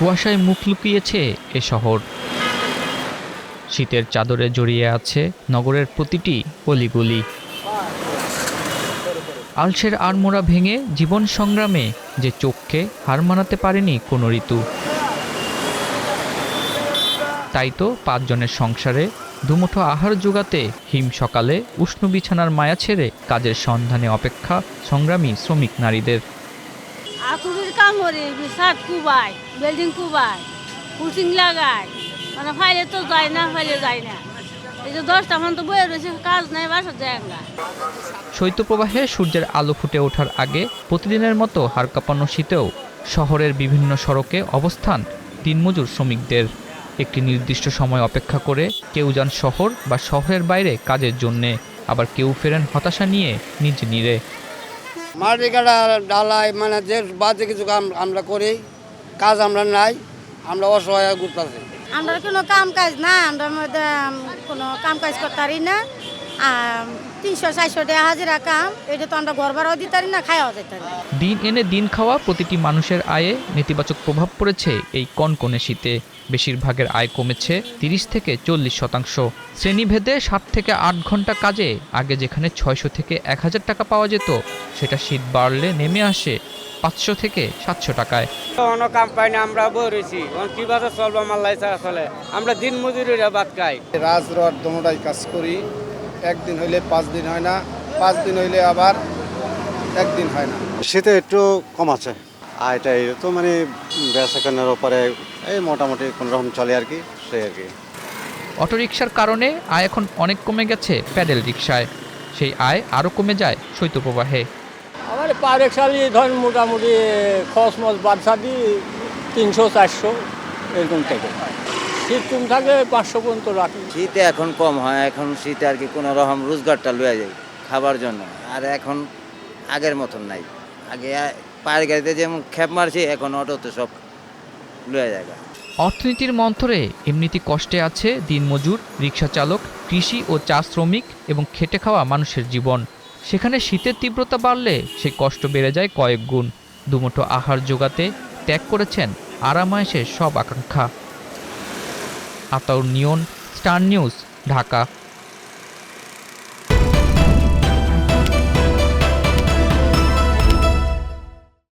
কুয়াশায় মুখ লুকিয়েছে এ শহর। শীতের চাদরে জড়িয়ে আছে নগরের প্রতিটি অলিগলি। আলসের আড়মোড়া ভেঙে জীবন সংগ্রামে যে চোখকে হার মানাতে পারেনি কোনো ঋতু। তাই তো 5 জনের সংসারে দুমুঠো আহার জোগাতে হিম সকালে উষ্ণ বিছানার মায়া ছেড়ে কাজের সন্ধানে অপেক্ষা সংগ্রামী শ্রমিক নারীদের। আকুরির কাম করে সাত কুবাই বিল্ডিং কুবাই পুচিং লাগায় মানে ফাইলে তো যায় না এই যে 10টা মান তো বইয়ে রয়েছে, কাজ নাই, বাসা যায় না। শৈত্যপ্রবাহে সূর্যের আলো ফুটে ওঠার আগে প্রতিদিনের মতো হাড় কাঁপানো শীতেও শহরের বিভিন্ন সড়কে অবস্থান দিনমজুর শ্রমিকদের। একটি নির্দিষ্ট সময় অপেক্ষা করে কেউ যান শহর বা শহরের বাইরে কাজের জন্যে, আবার কেউ ফেরেন হতাশা নিয়ে নিজ নিরে। মাটি কাটা ডালাই মানে যে বাজে কিছু কাম আমরা করি, কাজ আমরা নাই, আমরা অসহায় ঘুরতেছি। আমরা কোনো কাম কাজ না, আমরা মধ্যে কোনো কাম কাজ করতে পারি না। 300-400 টাকা হাজিরা কাম, এটা তো আমরা ঘর ভাড়াও দিতে পারি না, খাওয়াও দিতে পারি। দিন এনে দিন খাওয়া প্রতিটি মানুষের আয়ে নেতিবাচক প্রভাব পড়েছে এই কনকনে শীতে। বেশিরভাগের আয় কমেছে 30 থেকে 40%। শ্রেণীভেদে 7 থেকে 8 ঘন্টা কাজে আগে যেখানে 600 থেকে 1000 টাকা পাওয়া যেত, সেটা শীত বাড়লে নেমে আসে 500 থেকে 700 টাকায়। অন্য কাম পাই না, আমরা বলেছি কিভাবে চলবো, মাল্লাই ছাড়া চলে, আমরা দিন মজুরিরা বাদ খাই। রাজরোড দোনোটাই কাজ করি, একদিন হইলে 5 দিন হয় না, 5 দিন হইলে আবার একদিন হয় না। শীতে একটু কম আছে, আর এটাই তো মানে বেচাকেনার ওপরে এই মোটামুটি কোনোরকম চলে আর কি, সেই আর কি। অটোরিকশার কারণে আয় এখন অনেক কমে গেছে প্যাডেল রিকশায়। সেই আয় আরও কমে যায় শৈত্যপ্রবাহে। আমার পার রিক্সালি ধরেন মোটামুটি খরচ মজ বাদশা দিই 300-400 এরকম থেকে। শীত কম থাকে 500 পর্যন্ত রাখি। শীতে এখন কম হয়, এখন শীতে আর কি কোনো রকম রোজগারটা লয়ে যায় খাবার জন্য, আর এখন আগের মতন নাই। আগে পায়ের গাড়িতে যেমন খেপ মারছি, এখন অটোতে সব লয়ে যায়। অর্থনীতির মন্থরে এমনিতে কষ্টে আছে দিনমজুর, রিকশা চালক, কৃষি ও চা শ্রমিক এবং খেটে খাওয়া মানুষের জীবন। সেখানে শীতের তীব্রতা বাড়লে সেই কষ্ট বেড়ে যায় কয়েক গুণ। দুমুঠো আহার জোগাতে ত্যাগ করেছেন আরামায়েশের সব আকাঙ্ক্ষা। আতাউর নিয়ন, স্টার নিউজ, ঢাকা।